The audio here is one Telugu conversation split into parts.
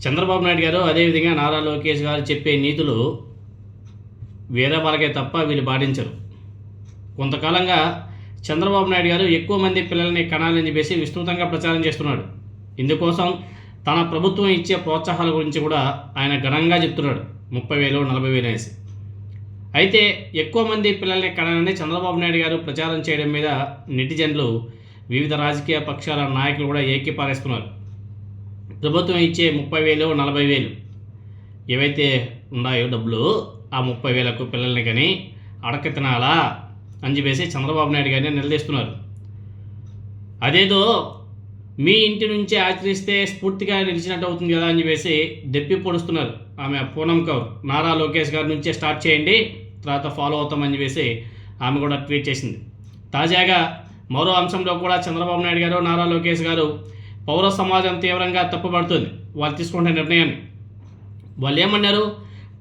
చంద్రబాబు నాయుడు గారు అదేవిధంగా నారా లోకేష్ గారు చెప్పే నీతులు వేరే వాళ్ళకే తప్ప వీళ్ళు పాటించరు. కొంతకాలంగా చంద్రబాబు నాయుడు గారు ఎక్కువ మంది పిల్లల్ని కనాలని చెప్పేసి విస్తృతంగా ప్రచారం చేస్తున్నాడు. ఇందుకోసం తన ప్రభుత్వం ఇచ్చే ప్రోత్సాహాల గురించి కూడా ఆయన ఘనంగా చెప్తున్నాడు. 30,000 40,000 అనేసి. అయితే ఎక్కువ మంది పిల్లల్ని కనాలని చంద్రబాబు నాయుడు గారు ప్రచారం చేయడం మీద నెటిజన్లు, వివిధ రాజకీయ పక్షాల నాయకులు కూడా ఏకీపారేస్తున్నారు. ప్రభుత్వం ఇచ్చే 30,000 40,000 ఏవైతే ఉన్నాయో డబ్బులు, ఆ 30,000కు పిల్లల్ని కానీ అడక తినాలా అని చెప్పేసి చంద్రబాబు నాయుడు గారిని నిలదీస్తున్నారు. అదేదో మీ ఇంటి నుంచే ఆచరిస్తే స్ఫూర్తిగా నిలిచినట్టు అవుతుంది కదా అని చెప్పేసి దెప్పి పొడుస్తున్నారు. ఆమె పూనం కౌర్ నారా లోకేష్ గారి నుంచే స్టార్ట్ చేయండి, తర్వాత ఫాలో అవుతామని చెప్పేసి ఆమె కూడా ట్వీట్ చేసింది. తాజాగా మరో అంశంలో కూడా చంద్రబాబు నాయుడు గారు, నారా లోకేష్ గారు పౌర సమాజం తీవ్రంగా తప్పుపడుతుంది వాళ్ళు తీసుకుంటున్న నిర్ణయాన్ని. వాళ్ళు ఏమన్నారు?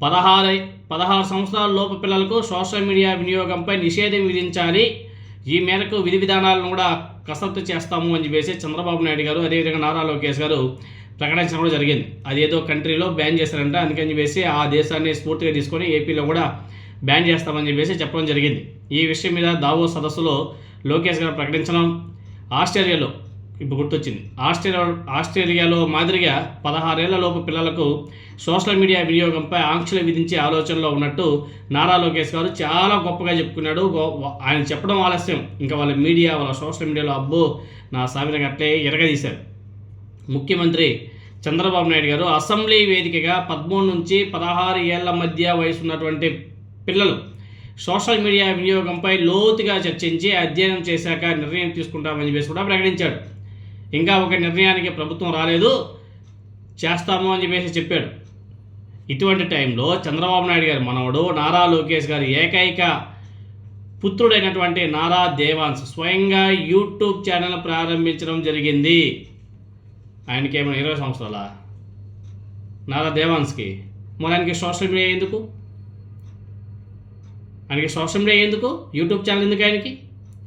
16 సంవత్సరాల లోపు పిల్లలకు సోషల్ మీడియా వినియోగంపై నిషేధం విధించాలి, ఈ మేరకు విధి విధానాలను కూడా కసరత్తు చేస్తాము అని చెప్పేసి చంద్రబాబు నాయుడు గారు అదేవిధంగా నారా లోకేష్ గారు ప్రకటించడం కూడా జరిగింది. అదేదో కంట్రీలో బ్యాన్ చేశారంట, అందుకని చెప్పేసి ఆ దేశాన్ని స్ఫూర్తిగా తీసుకొని ఏపీలో కూడా బ్యాన్ చేస్తామని చెప్పేసి చెప్పడం జరిగింది. ఈ విషయం మీద దావోస్ సదస్సులో లోకేష్ గారు ప్రకటించడం, ఆస్ట్రేలియాలో ఇప్పుడు గుర్తొచ్చింది, ఆస్ట్రేలియాలో మాదిరిగా 16 ఏళ్ల లోపు పిల్లలకు సోషల్ మీడియా వినియోగంపై ఆంక్షలు విధించే ఆలోచనలో ఉన్నట్టు నారా లోకేష్ గారు చాలా గొప్పగా చెప్పుకున్నాడు. ఆయన చెప్పడం ఆలస్యం, ఇంకా వాళ్ళ మీడియా, వాళ్ళ సోషల్ మీడియాలో అబ్బో నా సామిరంగా అట్లే ఎరగదీశారు. ముఖ్యమంత్రి చంద్రబాబు నాయుడు గారు అసెంబ్లీ వేదికగా 13 నుంచి 16 ఏళ్ల మధ్య వయసు ఉన్నటువంటి పిల్లలు సోషల్ మీడియా వినియోగంపై లోతుగా చర్చించి అధ్యయనం చేశాక నిర్ణయం తీసుకుంటామని చెప్పేసి కూడా ప్రకటించాడు. ఇంకా ఒక నిర్ణయానికి ప్రభుత్వం రాలేదు, చేస్తాము అని చెప్పేసి చెప్పాడు. ఇటువంటి టైంలో చంద్రబాబు నాయుడు గారి మనవడు నారా లోకేష్ గారి ఏకైక పుత్రుడైనటువంటి నారా దేవాన్స్ స్వయంగా యూట్యూబ్ ఛానల్ ప్రారంభించడం జరిగింది. ఆయనకి ఏమైనా 20 సంవత్సరాల నారా దేవాన్స్కి? మరి ఆయనకి సోషల్ మీడియా ఎందుకు? ఆయనకి సోషల్ మీడియా ఎందుకు? యూట్యూబ్ ఛానల్ ఎందుకు ఆయనకి?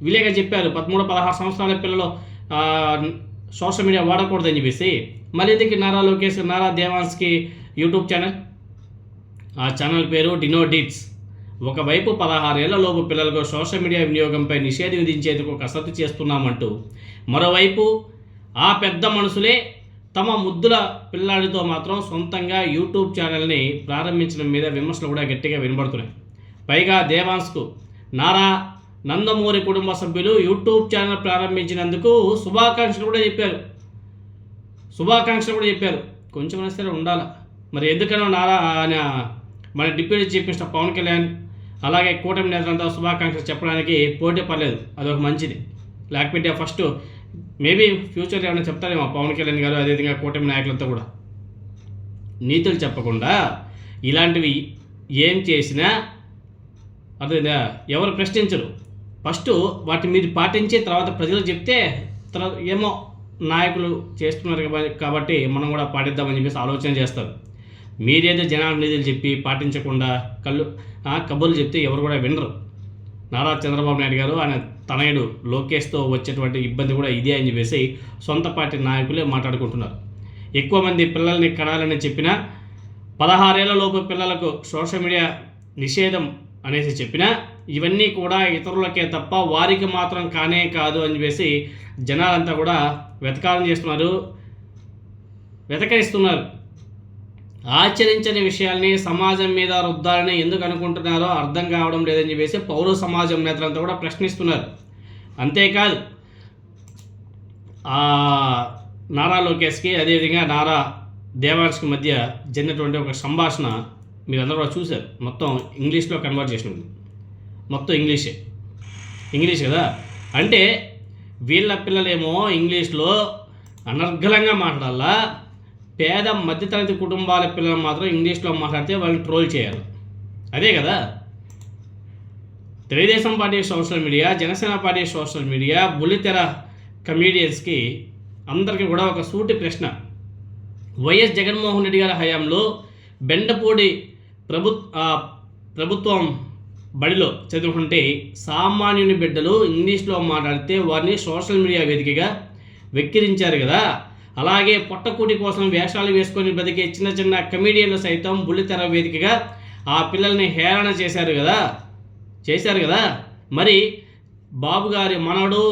వీళ్ళేగా చెప్పారు 13-16 సంవత్సరాల పిల్లలు సోషల్ మీడియా వాడకూడదని చెప్పేసి. మళ్ళీ ఎందుకు నారా లోకేష్, నారా దేవాన్స్కి యూట్యూబ్ ఛానల్? ఆ ఛానల్ పేరు డినో డిట్స్. ఒకవైపు 16 ఏళ్ల లోపు పిల్లలకు సోషల్ మీడియా వినియోగంపై నిషేధం విధించేందుకు కసరత్తు చేస్తున్నామంటూ, మరోవైపు ఆ పెద్ద మనుషులే తమ ముద్దుల పిల్లాడితో మాత్రం సొంతంగా యూట్యూబ్ ఛానల్ని ప్రారంభించడం మీద విమర్శలు కూడా గట్టిగా వినబడుతున్నాయి. పైగా దేవాన్స్కు నారా నందమూరి కుటుంబ సభ్యులు యూట్యూబ్ ఛానల్ ప్రారంభించినందుకు శుభాకాంక్షలు కూడా చెప్పారు. కొంచెం సరే ఉండాలి. మరి ఎందుకనో నారా మన deputy chief minister Pawan Kalyan అలాగే కూటమి నేతలంతా శుభాకాంక్షలు చెప్పడానికి పోటీ పడలేదు. అదొక మంచిది. లేకపోతే ఫస్ట్ మేబీ ఫ్యూచర్లో ఏమైనా చెప్తారేమో పవన్ కళ్యాణ్ గారు అదేవిధంగా కూటమి నాయకులంతా కూడా. నీతులు చెప్పకుండా ఇలాంటివి ఏం చేసినా అదే ఎవరు ప్రశ్నించరు. ఫస్ట్ వాటిని మీరు పాటించి తర్వాత ప్రజలు చెప్తే తర్వాత ఏమో నాయకులు చేస్తున్నారు కాబట్టి మనం కూడా పాటిద్దామని చెప్పేసి ఆలోచన చేస్తారు. మీరేదో జనాల నిధులు చెప్పి పాటించకుండా కబుర్లు చెప్తే ఎవరు కూడా వినరు. నారా చంద్రబాబు నాయుడు గారు ఆయన తనయుడు లోకేష్తో వచ్చేటువంటి ఇబ్బంది కూడా ఇదే అని చెప్పేసి సొంత పార్టీ నాయకులే మాట్లాడుకుంటున్నారు. ఎక్కువ మంది పిల్లల్ని కనాలని చెప్పినా 16 ఏళ్ల లోపు పిల్లలకు సోషల్ మీడియా నిషేధం అనేసి చెప్పినా ఇవన్నీ కూడా ఇతరులకే తప్ప వారికి మాత్రం కానే కాదు అని చెప్పేసి జనాలంతా కూడా వెతకరిస్తున్నారు. ఆచరించని విషయాల్ని సమాజం మీద రుద్దాలని ఎందుకు అనుకుంటున్నారో అర్థం కావడం లేదని చెప్పేసి పౌర సమాజం నేతలంతా కూడా ప్రశ్నిస్తున్నారు. అంతేకాదు నారా లోకేష్కి అదేవిధంగా నారా దేవాన్స్కి మధ్య జరిగినటువంటి ఒక సంభాషణ మీరందరూ కూడా చూశారు. మొత్తం ఇంగ్లీష్లో కన్వర్జేషన్ ఉంది, మొత్తం ఇంగ్లీష్ కదా. అంటే వీళ్ళ పిల్లలేమో ఇంగ్లీష్లో అనర్గళంగా మాట్లాడాలా, పేద మధ్యతరగతి కుటుంబాల పిల్లలు మాత్రం ఇంగ్లీష్లో మాట్లాడితే వాళ్ళని ట్రోల్ చేయాలి. అదే కదా Telugu Desam party social media, Janasena party social media, బుల్లితెర కమీడియన్స్కి అందరికీ కూడా ఒక సూటి ప్రశ్న. వైఎస్ జగన్మోహన్ రెడ్డి గారి హయాంలో బెండపూడి ప్రభుత్వం బడిలో చదువుకుంటే సామాన్యుని బిడ్డలు ఇంగ్లీష్లో మాట్లాడితే వారిని సోషల్ మీడియా వేదికగా వెక్కిరించారు కదా. అలాగే పొట్టకూటి కోసం వేషాలు వేసుకొని బ్రతికే చిన్న చిన్న కమెడియన్లు సైతం బుల్లితెర వేదికగా ఆ పిల్లల్ని హేళన చేశారు కదా. మరి బాబు గారి మనవడు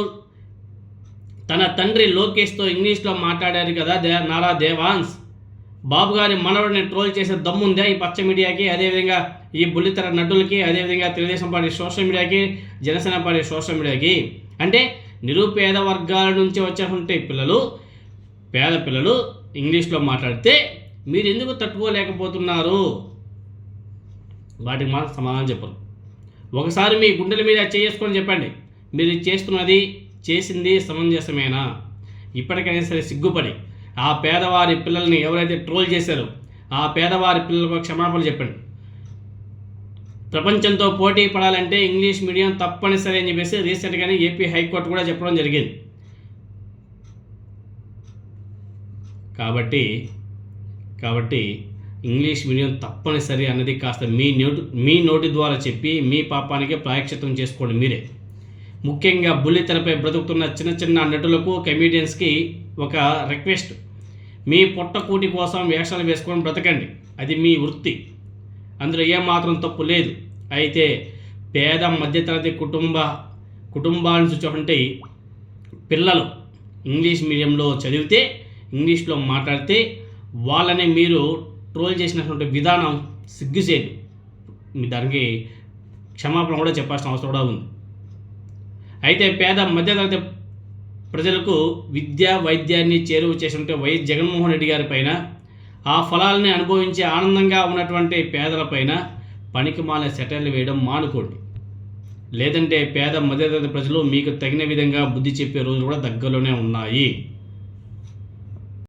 తన తండ్రి లోకేష్తో ఇంగ్లీష్లో మాట్లాడారు కదా నారా దేవాన్స్. బాబు గారి మనవడిని ట్రోల్ చేసే దమ్ముందా ఈ పచ్చ మీడియాకి, అదేవిధంగా ఈ బుల్లితెర నటులకి, అదేవిధంగా తెలుగుదేశం పార్టీ సోషల్ మీడియాకి, జనసేన పార్టీ సోషల్ మీడియాకి? అంటే నిరుపేద వర్గాల నుంచి వచ్చేటువంటి పేద పిల్లలు ఇంగ్లీష్లో మాట్లాడితే మీరు ఎందుకు తట్టుకోలేకపోతున్నారు? వాటికి మాత్రం సమాధానం చెప్పరు. ఒకసారి మీ గుండెల మీద చేసుకొని చెప్పండి, మీరు చేసింది సమంజసమేనా? ఇప్పటికైనా సరే సిగ్గుపడి ఆ పేదవారి పిల్లల్ని ఎవరైతే ట్రోల్ చేశారో ఆ పేదవారి పిల్లలకు క్షమాపణ చెప్పండి. ప్రపంచంతో పోటీ పడాలంటే ఇంగ్లీష్ మీడియం తప్పనిసరి అని చెప్పేసి రీసెంట్గానే ఏపీ హైకోర్టు కూడా చెప్పడం జరిగింది. కాబట్టి ఇంగ్లీష్ మీడియం తప్పనిసరి అన్నది కాస్త మీ నోటి ద్వారా చెప్పి మీ పాపానికి ప్రాయశ్చిత్తం చేసుకోండి మీరే. ముఖ్యంగా బుల్లితెరపై బ్రతుకుతున్న చిన్న చిన్న నటులకు, కమీడియన్స్కి ఒక రిక్వెస్ట్: మీ పొట్టకూటి కోసం వేషాలు వేసుకొని బ్రతకండి, అది మీ వృత్తి, అందులో ఏమాత్రం తప్పు లేదు. అయితే పేద మధ్యతరగతి కుటుంబాన్ని చూసుకుంటే పిల్లలు ఇంగ్లీష్ మీడియంలో చదివితే, ఇంగ్లీష్లో మాట్లాడితే వాళ్ళని మీరు ట్రోల్ చేసినటువంటి విధానం సిగ్గుసేటు. మీ దానికి క్షమాపణ కూడా చెప్పాల్సిన అవసరం కూడా ఉంది. అయితే పేద మధ్యతరగతి ప్రజలకు విద్యా వైద్యాన్ని చేరువ చేసినట్టు వైఎస్ జగన్మోహన్ రెడ్డి గారి పైన, ఆ ఫలాలని అనుభవించే ఆనందంగా ఉన్నటువంటి పేదలపైన పనికిమాల సెటర్లు వేయడం మానుకోండి. లేదంటే పేద మధ్యతరగతి ప్రజలు మీకు తగిన విధంగా బుద్ధి చెప్పే రోజులు కూడా దగ్గరలోనే ఉన్నాయి.